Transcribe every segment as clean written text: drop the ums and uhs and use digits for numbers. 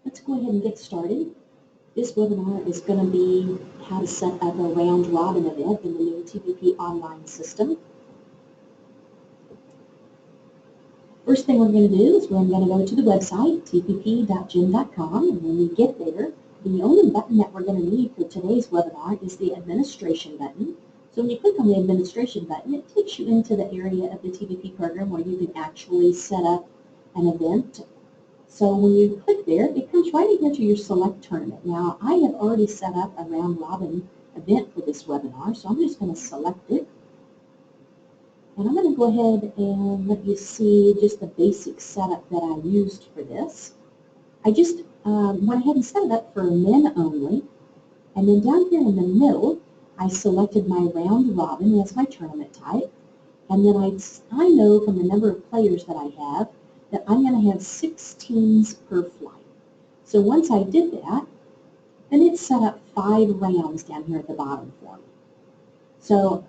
Let's go ahead and get started. This webinar is going to be how to set up a round robin event in the new TPP online system. First thing we're going to do is we're going to go to the website, tpp.ghin.com, and when we get there, the only button that we're going to need for today's webinar is the administration button. So when you click on the administration button, it takes you into the area of the TPP program where you can actually set up an event. So when you click there, it comes right in here to your select tournament. Now, I have already set up a round robin event for this webinar, so I'm just going to select it. And I'm going to go ahead and let you see just the basic setup that I used for this. I just went ahead and set it up for men only. And then down here in the middle, I selected my round robin as my tournament type. And then I know from the number of players that I have that I'm going to have 6 teams per flight. So once I did that, then it set up 5 rounds down here at the bottom for me. So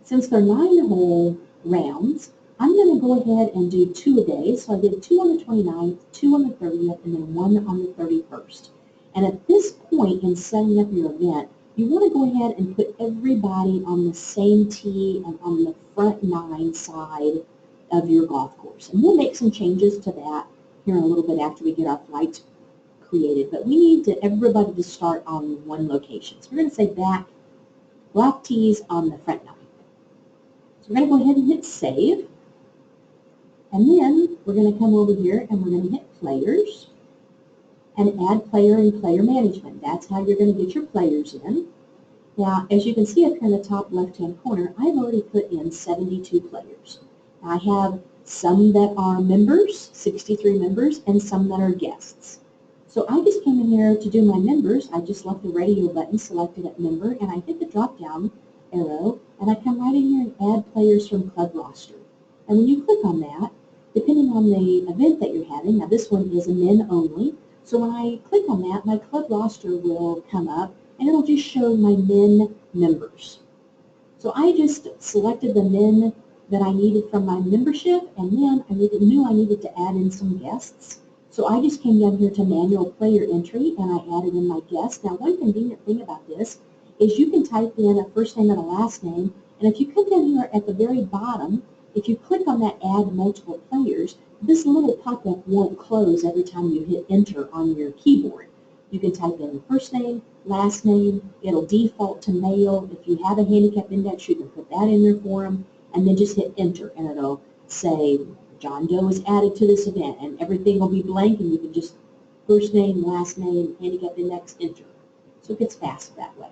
since they're 9-hole rounds, I'm going to go ahead and do 2 a day. So I did 2 on the 29th, 2 on the 30th, and then 1 on the 31st. And at this point in setting up your event, you want to go ahead and put everybody on the same tee and on the front 9 side of your golf course. And we'll make some changes to that here in a little bit after we get our flights created. But we need everybody to start on one location. So we're going to say black tees on the front 9. So we're going to go ahead and hit save. And then we're going to come over here and we're going to hit players and add player and player management. That's how you're going to get your players in. Now, as you can see up here in the top left-hand corner, I've already put in 72 players. I have some that are members, 63 members, and some that are guests. So I just came in here to do my members. I just left the radio button selected at member, and I hit the drop-down arrow, and I come right in here and add players from club roster. And when you click on that, depending on the event that you're having, now this one is a men only, so when I click on that, my club roster will come up, and it'll just show my men members. So I just selected the men that I needed from my membership, and then I knew I needed to add in some guests. So I just came down here to manual player entry, and I added in my guests. Now, one convenient thing about this is you can type in a first name and a last name, and if you come down here at the very bottom, if you click on that add multiple players, this little pop-up won't close every time you hit enter on your keyboard. You can type in first name, last name, it'll default to male. If you have a handicap index, you can put that in there for them, and then just hit enter, and it'll say John Doe is added to this event, and everything will be blank, and you can just first name, last name, handicap index, enter. So it gets fast that way.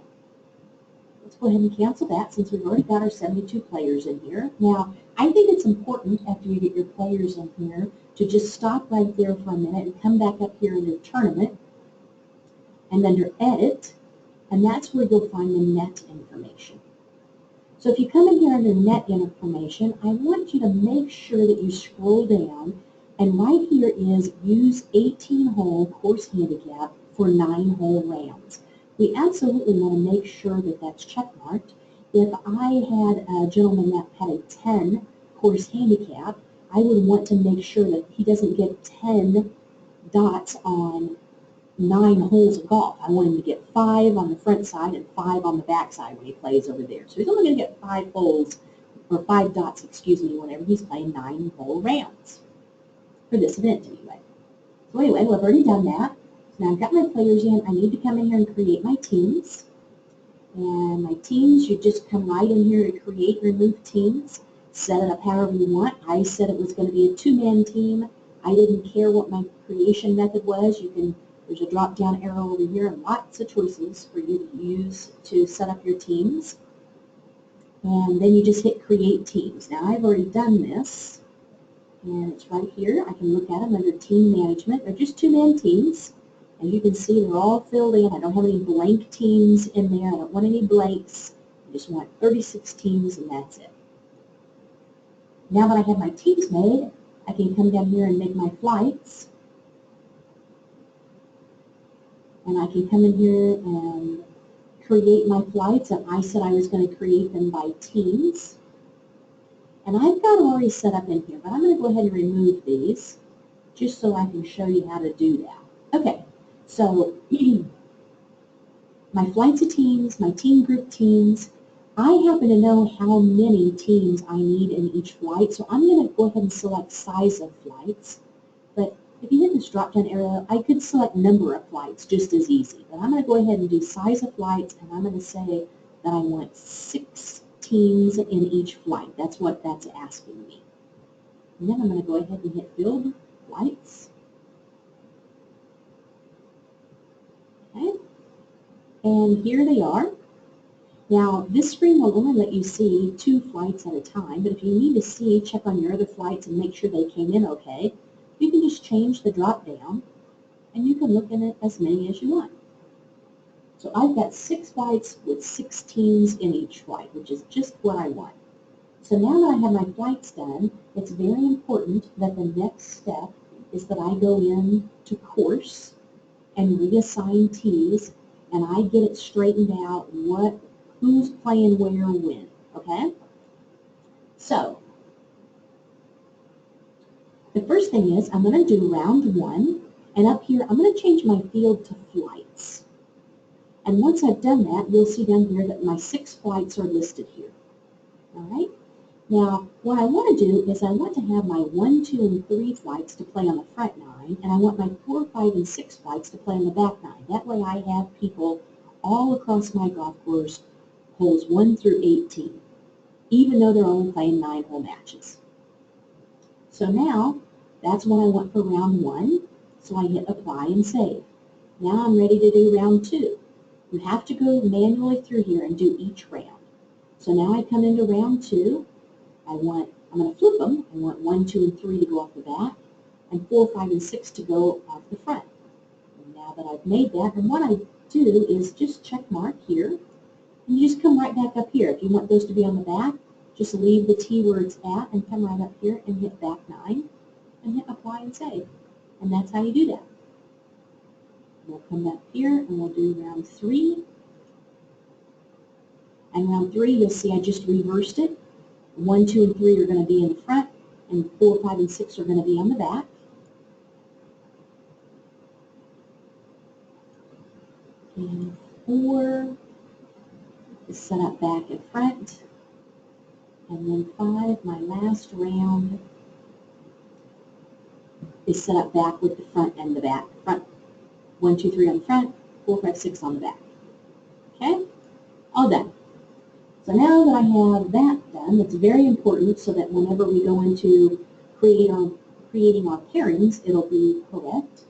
Let's go ahead and cancel that since we've already got our 72 players in here. Now, I think it's important after you get your players in here to just stop right there for a minute and come back up here in the tournament and under edit, and that's where you'll find the net information. So if you come in here under net information, I want you to make sure that you scroll down, and right here is use 18-hole course handicap for 9-hole rounds. We absolutely want to make sure that that's checkmarked. If I had a gentleman that had a 10 course handicap, I would want to make sure that he doesn't get 10 dots on 9 holes of golf. I want him to get 5 on the front side and 5 on the back side when he plays over there. So he's only going to get 5 holes, or 5 dots, excuse me, whenever he's playing 9-hole rounds. For this event, anyway. So anyway, well, I've already done that. So now I've got my players in. I need to come in here and create my teams. And my teams, you just come right in here to create, remove teams. Set it up however you want. I said it was going to be a 2-man team. I didn't care what my creation method was. There's a drop-down arrow over here and lots of choices for you to use to set up your teams. And then you just hit create teams. Now I've already done this, and it's right here. I can look at them under team management. They're just 2-man teams. And you can see they're all filled in. I don't have any blank teams in there. I don't want any blanks. I just want 36 teams, and that's it. Now that I have my teams made, I can come down here and make my flights. And I can come in here and create my flights. And I said I was going to create them by teams. And I've got them already set up in here, but I'm going to go ahead and remove these just so I can show you how to do that. Okay, So my flights of teams, my team group teams, I happen to know how many teams I need in each flight, so I'm going to go ahead and select size of flights. But if you hit this drop-down arrow, I could select number of flights just as easy. But I'm going to go ahead and do size of flights, and I'm going to say that I want 6 teams in each flight. That's what that's asking me. And then I'm going to go ahead and hit build flights. Okay. And here they are. Now, this screen will only let you see 2 flights at a time, but if you need to see, check on your other flights and make sure they came in okay, you can just change the drop down and you can look in it as many as you want. So I've got 6 flights with 6 teams in each flight, which is just what I want. So now that I have my flights done, it's very important that the next step is that I go in to course and reassign T's, and I get it straightened out who's playing where when, okay? So the first thing is I'm going to do round 1, and up here I'm going to change my field to flights. And once I've done that, you'll see down here that my 6 flights are listed here. All right? Now, what I want to do is I want to have my 1, 2, and 3 flights to play on the front 9, and I want my 4, 5, and 6 flights to play on the back 9. That way I have people all across my golf course, holes 1 through 18, even though they're only playing 9-hole matches. So now, that's what I want for round 1, so I hit apply and save. Now I'm ready to do round 2. You have to go manually through here and do each round. So now I come into round 2. I'm going to flip them. I want 1, 2, and 3 to go off the back, and 4, 5, and 6 to go off the front. And now that I've made that, and what I do is just check mark here, and you just come right back up here. If you want those to be on the back, just leave the T where it's at and come right up here and hit back 9 and hit apply and save. And that's how you do that. We'll come back here and we'll do round 3. And round 3, you'll see I just reversed it. 1, 2, and 3 are going to be in the front, and 4, 5, and 6 are going to be on the back. And 4 is set up back and front. And then 5, my last round, is set up back with the front and the back. Front, 1, 2, 3 on the front, 4, 5, 6 on the back. Okay? All done. So now that I have that done, that's very important so that whenever we go into creating our pairings, it'll be correct.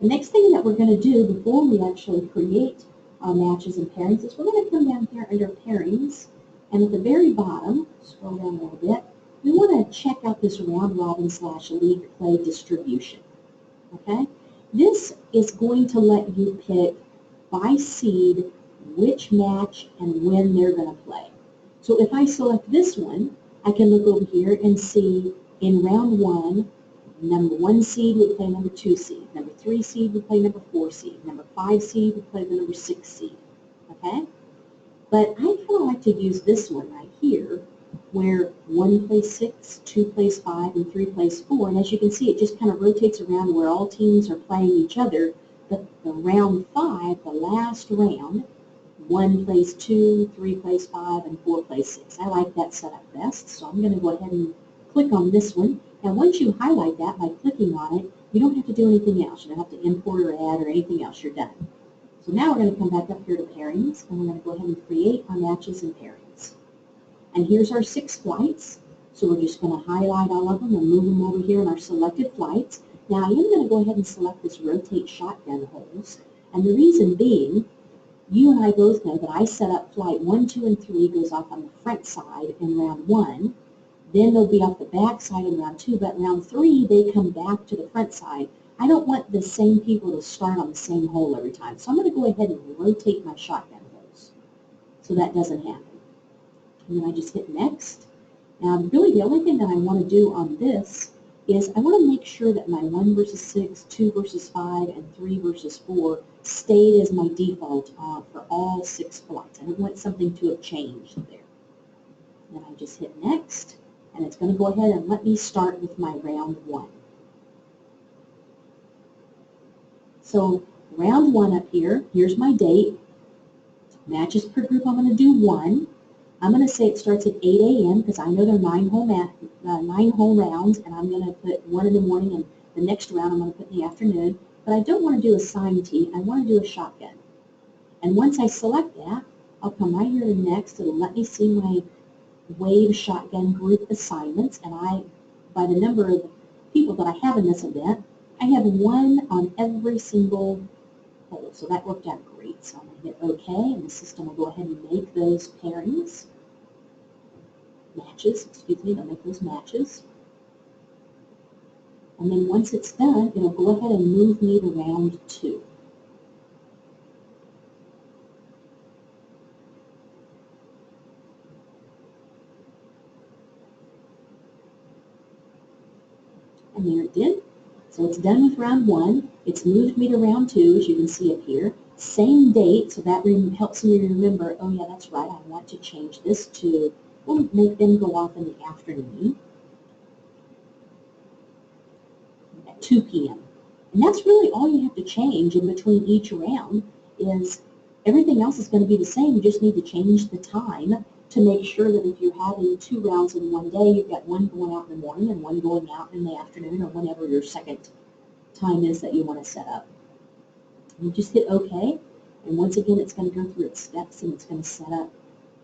The next thing that we're going to do before we actually create our matches and pairings is we're going to come down here under pairings, and at the very bottom, scroll down a little bit, we want to check out this round robin / league play distribution. Okay? This is going to let you pick by seed which match and when they're going to play. So if I select this one, I can look over here and see in round 1, number 1 seed would play number 2 seed, number 3 seed would play number 4 seed, number 5 seed would play the number 6 seed. Okay? But I kind of like to use this one right here, where 1 plays 6, 2 plays 5, and 3 plays 4. And as you can see, it just kind of rotates around where all teams are playing each other. But the round 5, the last round, 1 plays 2, 3 plays 5, and 4 plays 6. I like that setup best, so I'm going to go ahead and click on this one. And once you highlight that by clicking on it, you don't have to do anything else. You don't have to import or add or anything else. You're done. So now we're going to come back up here to pairings, and we're going to go ahead and create our matches and pairings. And here's our 6 flights. So we're just going to highlight all of them and move them over here in our selected flights. Now I am going to go ahead and select this rotate shotgun holes. And the reason being, you and I both know that I set up flight 1, 2, and 3 goes off on the front side in round 1. Then they'll be off the back side in round 2, but round 3 they come back to the front side. I don't want the same people to start on the same hole every time. So I'm going to go ahead and rotate my shotgun holes so that doesn't happen. And then I just hit next. Now really the only thing that I want to do on this is I want to make sure that my 1 versus 6, 2 versus 5, and 3 versus 4 stayed as my default for all 6 flights. I don't want something to have changed there. Then I just hit next, and it's going to go ahead and let me start with my round 1. So round 1 up here, here's my date. Matches per group, I'm going to do 1. I'm going to say it starts at 8 a.m. because I know they're 9-hole rounds, and I'm going to put 1 in the morning, and the next round I'm going to put in the afternoon. But I don't want to do a sign tee. I want to do a shotgun. And once I select that, I'll come right here to next. It'll let me see my wave shotgun group assignments, and by the number of people that I have in this event, I have 1 on every single hole. So that worked out great. So I'm going to hit OK, and the system will go ahead and make those pairings. Matches, excuse me, they'll make those matches. And then once it's done, it'll go ahead and move me to round 2. And there it did. So it's done with round 1. It's moved me to round 2, as you can see up here. Same date, so that helps me remember, oh yeah, that's right, I want to change this to, we'll make them go off in the afternoon at 2 p.m. And that's really all you have to change in between each round, is everything else is going to be the same. You just need to change the time to make sure that if you're having 2 rounds in one day, you've got 1 going out in the morning and 1 going out in the afternoon, or whenever your second time is that you want to set up. You just hit OK, and once again it's going to go through its steps, and it's going to set up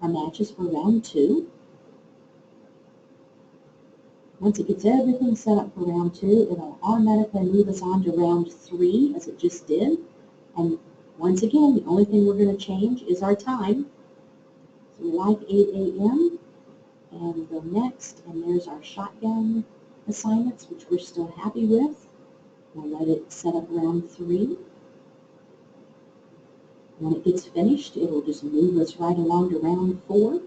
our matches for round 2. Once it gets everything set up for round 2, it'll automatically move us on to round 3, as it just did. And once again, the only thing we're going to change is our time. So we like 8 a.m. and we go next, and there's our shotgun assignments, which we're still happy with. We'll let it set up round 3. When it gets finished, it'll just move us right along to round 4.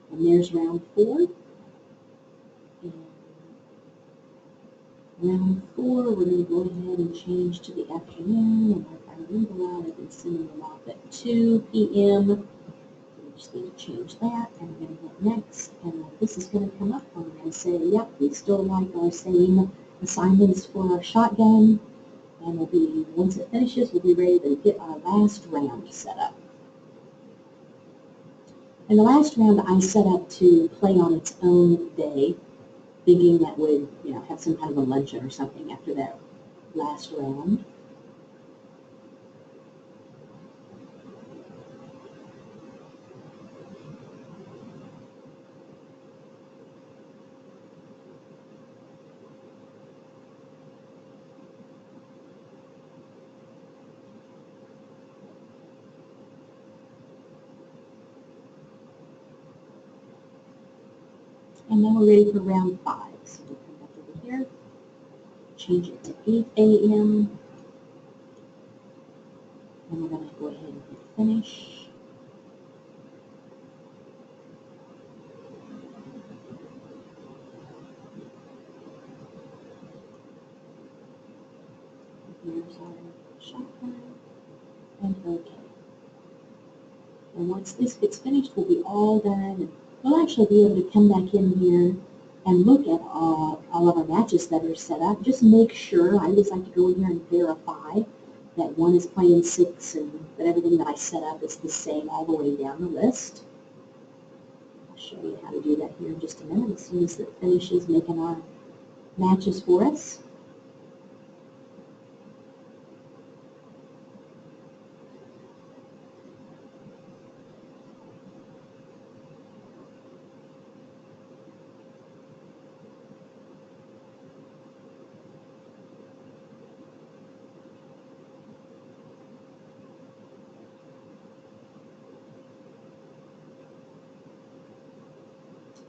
And there's round 4. And round 4, we're going to go ahead and change to the afternoon. And like I remember out, I've been sending them off at 2 p.m. So we just need to change that, and we're going to hit next. And this is going to come up, and we're going to say, yep, we still like our same assignments for our shotgun. And we'll be, once it finishes, we'll be ready to get our last round set up. And the last round I set up to play on its own day, thinking that would, have some kind of a luncheon or something after that last round. And now we're ready for round 5. So we'll come back over here, change it to 8 a.m. And we're going to go ahead and hit finish. Here's our shotgun, and OK. And once this gets finished, we'll be all done. And we'll actually be able to come back in here and look at all of our matches that are set up. Just make sure, I always like to go in here and verify that one is playing 6 and that everything that I set up is the same all the way down the list. I'll show you how to do that here in just a minute as soon as it finishes making our matches for us.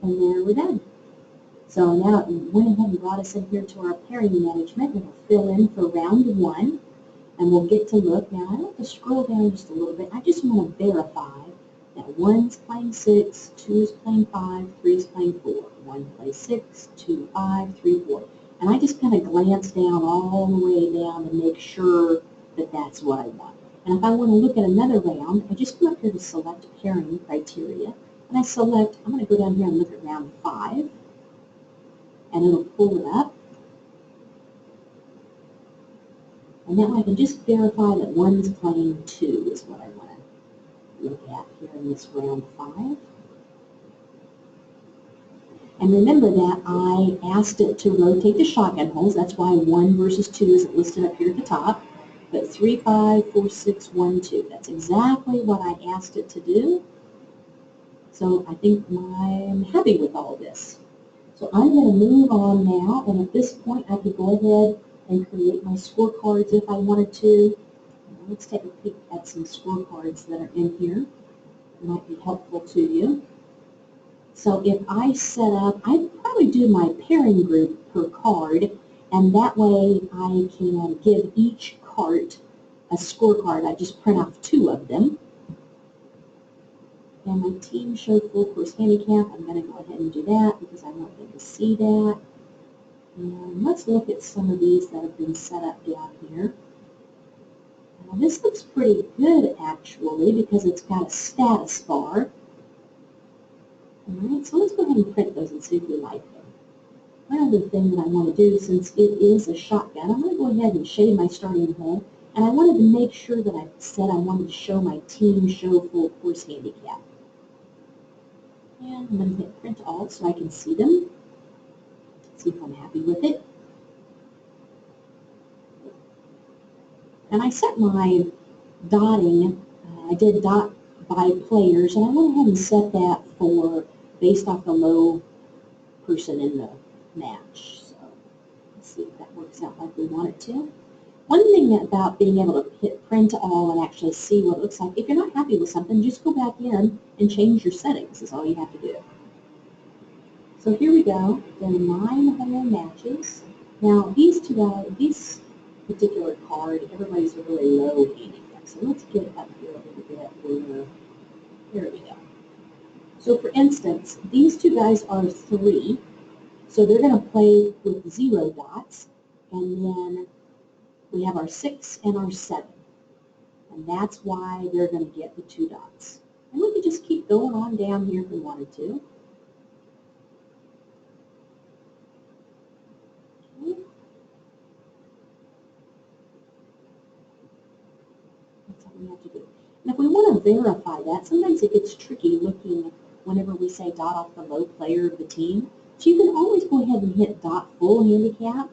And there we're done. So now it went ahead and brought us in here to our pairing management. It'll fill in for round 1, and we'll get to look. Now I have to scroll down just a little bit. I just want to verify that 1's playing 6, 2 is playing 5, 3 is playing 4. 1 plays 6, 2, 5, 3, 4. And I just kind of glance down all the way down to make sure that that's what I want. And if I want to look at another round, I just go up here to select pairing criteria. And I select, I'm going to go down here and look at round 5. And it'll pull it up. And now I can just verify that 1's playing 2 is what I want to look at here in this round 5. And remember that I asked it to rotate the shotgun holes. That's why 1 versus 2 isn't listed up here at the top. But 3, 5, 4, 6, 1, 2. That's exactly what I asked it to do. So I think I'm happy with all this. So I'm going to move on now, and at this point I could go ahead and create my scorecards if I wanted to. Let's take a peek at some scorecards that are in here. It might be helpful to you. So if I set up, I'd probably do my pairing group per card, and that way I can give each cart a scorecard. I just print off 2 of them. And my team show full course handicap, I'm going to go ahead and do that because I want them to see that. And let's look at some of these that have been set up down here. Now this looks pretty good actually because it's got a status bar. Alright, so let's go ahead and print those and see if we like them. One other thing that I want to do, since it is a shotgun, I'm going to go ahead and shade my starting hole. And I wanted to make sure that I said I wanted to show my team show full course handicap. And I'm going to hit print all so I can see them. See if I'm happy with it. And I set my dotting, I did dot by players, and I went ahead and set that for based off the low person in the match. So let's see if that works out like we want it to. One thing about being able to hit print all and actually see what it looks like, if you're not happy with something, just go back in and change your settings is all you have to do. So here we go, then 9 hole matches. Now these these particular card, everybody's a really low handicap. So let's get it up here a little bit where, there we go. So for instance, these 2 guys are 3, so they're going to play with 0 dots, and then we have our 6 and our 7. And that's why they're going to get the 2 dots. And we could just keep going on down here if we wanted to. Okay. That's all we have to do. And if we want to verify that, sometimes it gets tricky looking whenever we say dot off the low player of the team. So you can always go ahead and hit dot full handicap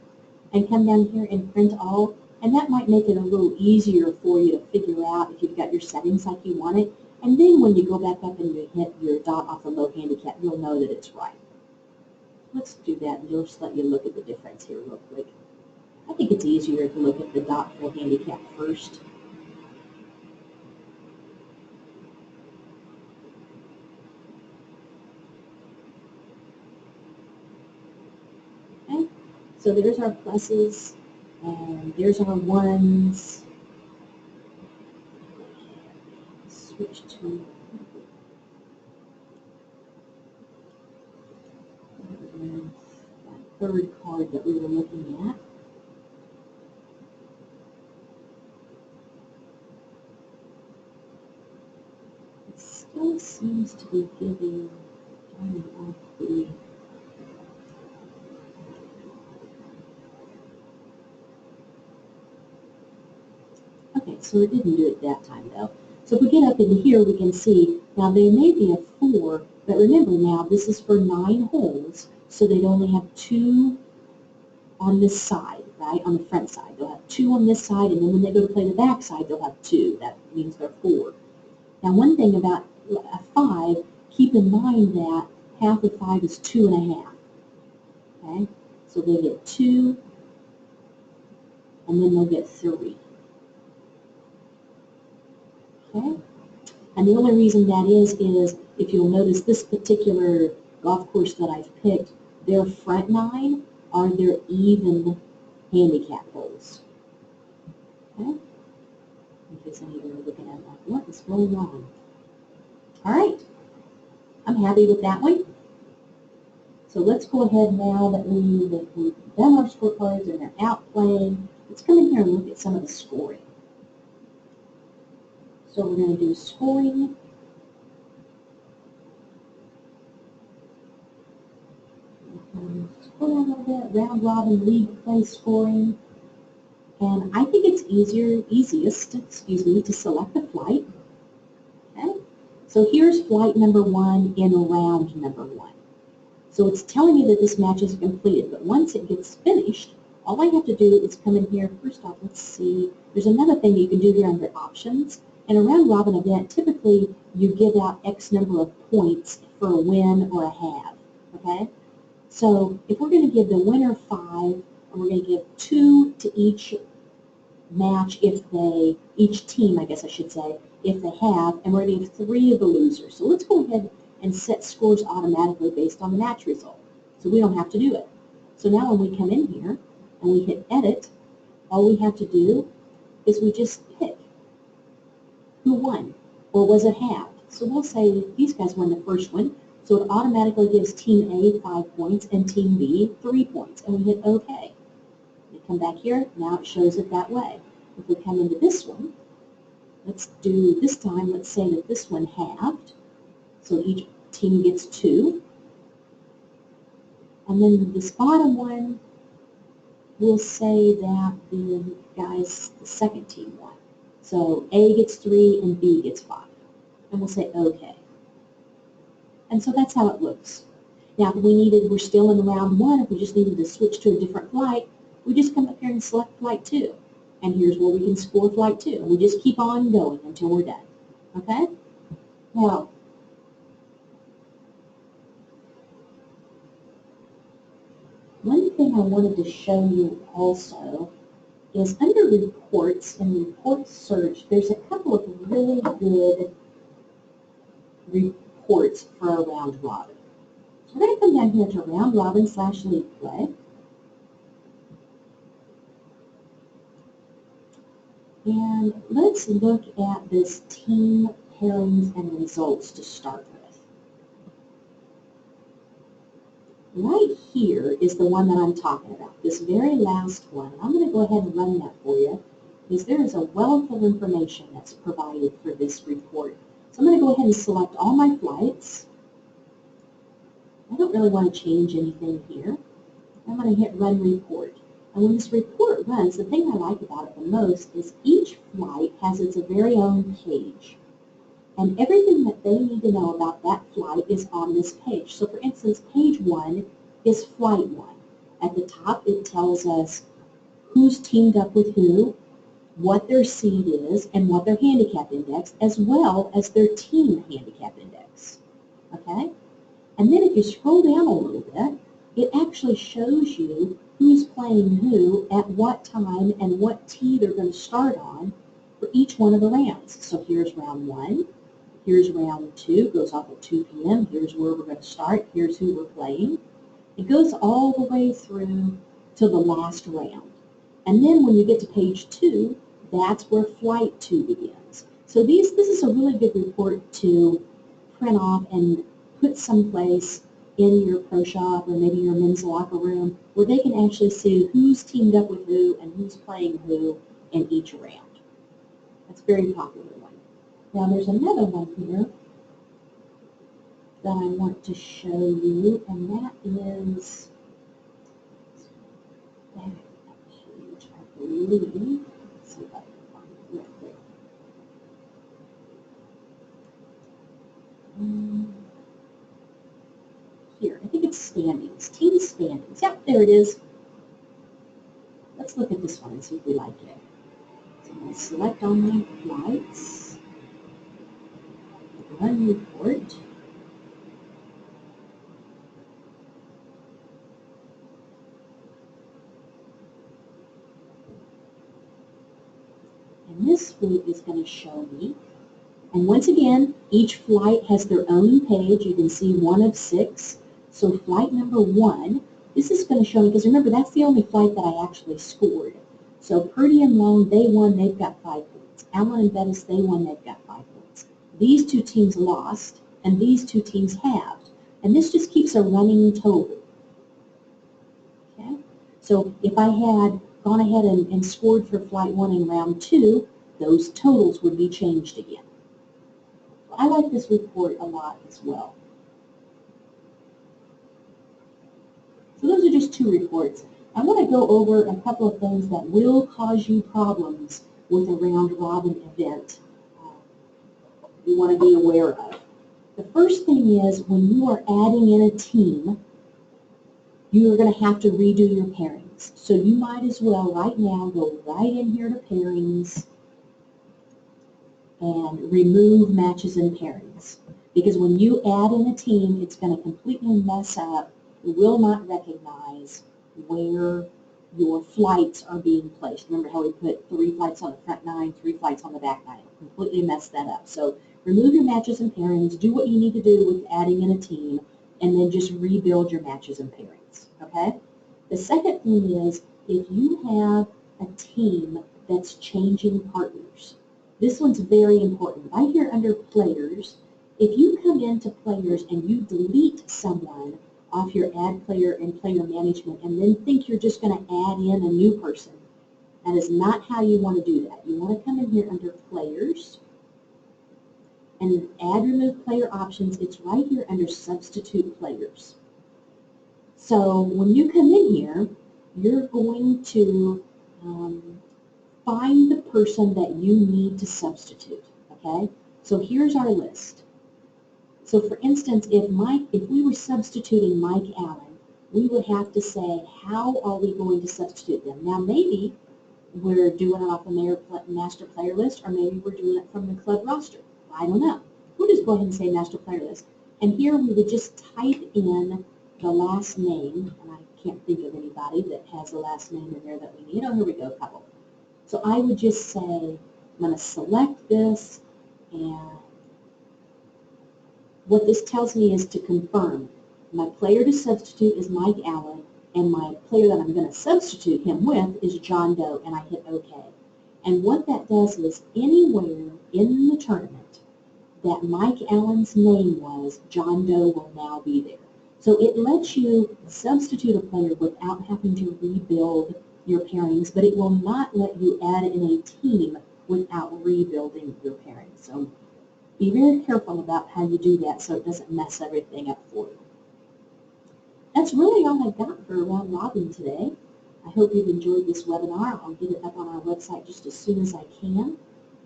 and come down here and print all. And that might make it a little easier for you to figure out if you've got your settings like you want it. And then when you go back up and you hit your dot off the low handicap, you'll know that it's right. Let's do that, and just let you look at the difference here real quick. I think it's easier to look at the dot full handicap first. Okay, so there's our pluses. And there's our 1s. Switch to that 3rd card that we were looking at. It still seems to be giving off the okay, so it didn't do it that time though. So if we get up in here, we can see, now there may be a 4, but remember now, this is for 9 holes, so they'd only have 2 on this side, right, on the front side. They'll have 2 on this side, and then when they go to play the back side, they'll have 2. That means they're 4. Now one thing about a 5, keep in mind that half of 5 is 2 1/2. Okay, so they get 2, and then they'll get 3. Okay, and the only reason that is if you'll notice this particular golf course that I've picked, their front 9 are their even handicap holes. Okay? In case any of you are looking at like, what is going on? All right. I'm happy with that one. So let's go ahead now that we've done our scorecards and they're out playing. Let's come in here and look at some of the scoring. So we're going to do scoring. Scroll down a little bit, round robin league play scoring. And I think it's easiest to select the flight. Okay? So here's flight number 1 in round number 1. So it's telling me that this match is completed, but once it gets finished, all I have to do is come in here. First off, let's see. There's another thing that you can do here under options. In a round robin event, typically you give out X number of points for a win or a halve. Okay? So if we're going to give the winner 5, and we're going to give 2 to each match each team, I guess I should say, if they have, and we're going to give 3 of the losers. So let's go ahead and set scores automatically based on the match result. So we don't have to do it. So now when we come in here and we hit edit, all we have to do is we just pick who won, or was it halved. So we'll say these guys won the first one, so it automatically gives team A 5 points and team B 3 points, and we hit OK. We come back here, now it shows it that way. If we come into this one, let's do this time, let's say that this one halved, so each team gets 2. And then this bottom one, we'll say that the second team won. So A gets 3 and B gets 5. And we'll say OK. And so that's how it looks. Now if we're still in round 1, if we just needed to switch to a different flight, we just come up here and select flight 2. And here's where we can score flight 2. And we just keep on going until we're done. Okay? Now, one thing I wanted to show you also is under reports and report search, there's a couple of really good reports for a round robin. So we're going to come down here to round robin / league play. And let's look at this team pairings and results to start with. Right here is the one that I'm talking about, this very last one. I'm going to go ahead and run that for you because there is a wealth of information that's provided for this report. So I'm going to go ahead and select all my flights. I don't really want to change anything here. I'm going to hit Run Report. And when this report runs, the thing I like about it the most is each flight has its very own page. And everything that they need to know about that flight is on this page. So for instance, page 1 is flight 1. At the top, it tells us who's teamed up with who, what their seed is, and what their handicap index, as well as their team handicap index. Okay? And then if you scroll down a little bit, it actually shows you who's playing who at what time and what tee they're going to start on for each one of the rounds. So here's round 1. Here's round 2, goes off at 2 p.m. Here's where we're going to start. Here's who we're playing. It goes all the way through to the last round. And then when you get to page 2, that's where flight 2 begins. So this is a really good report to print off and put someplace in your pro shop or maybe your men's locker room where they can actually see who's teamed up with who and who's playing who in each round. That's a very popular one. Now there's another one here that I want to show you, and that is that page, I believe. Let's see if I can find it real quick. Here, I think it's standings, team standings. Yep, there it is. Let's look at this one and see if we like it. So I'm going to select all my flights. Run report. And this week is going to show me. And once again, each flight has their own page. You can see 1 of 6. So flight number 1, this is going to show me, because remember, that's the only flight that I actually scored. So Purdy and Lone, they won, they've got 5 points. Allen and Bettis, they won, they've got 5 points. These 2 teams lost, and these 2 teams halved. And this just keeps a running total. Okay? So if I had gone ahead and scored for flight 1 in round 2, those totals would be changed again. I like this report a lot as well. So those are just 2 reports. I want to go over a couple of things that will cause you problems with a round robin event you want to be aware of. The first thing is when you are adding in a team, you are going to have to redo your pairings. So you might as well right now go right in here to pairings and remove matches and pairings. Because when you add in a team, it's going to completely mess up. It will not recognize where your flights are being placed. Remember how we put 3 flights on the front 9, 3 flights on the back 9. Completely messed that up. So remove your matches and pairings, do what you need to do with adding in a team, and then just rebuild your matches and pairings, okay? The second thing is if you have a team that's changing partners, this one's very important. Right here under players, if you come into players and you delete someone off your add player and player management and then think you're just going to add in a new person, that is not how you want to do that. You want to come in here under players and add remove player options. It's right here under substitute players. So when you come in here, you're going to find the person that you need to substitute, okay? So here's our list. So for instance, if we were substituting Mike Allen, we would have to say, how are we going to substitute them? Now maybe we're doing it off a master player list, or maybe we're doing it from the club roster. I don't know. We'll just go ahead and say master player list. And here we would just type in the last name, and I can't think of anybody that has a last name in there that we need. Oh, here we go, a couple. So I would just say, I'm going to select this, and what this tells me is to confirm. My player to substitute is Mike Allen, and my player that I'm going to substitute him with is John Doe, and I hit OK. And what that does is anywhere in the tournament that Mike Allen's name was, John Doe will now be there. So it lets you substitute a player without having to rebuild your pairings, but it will not let you add in a team without rebuilding your pairings. So be very careful about how you do that so it doesn't mess everything up for you. That's really all I've got for round robin today. I hope you've enjoyed this webinar. I'll get it up on our website just as soon as I can.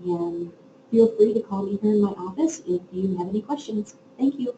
And feel free to call me here in my office if you have any questions. Thank you.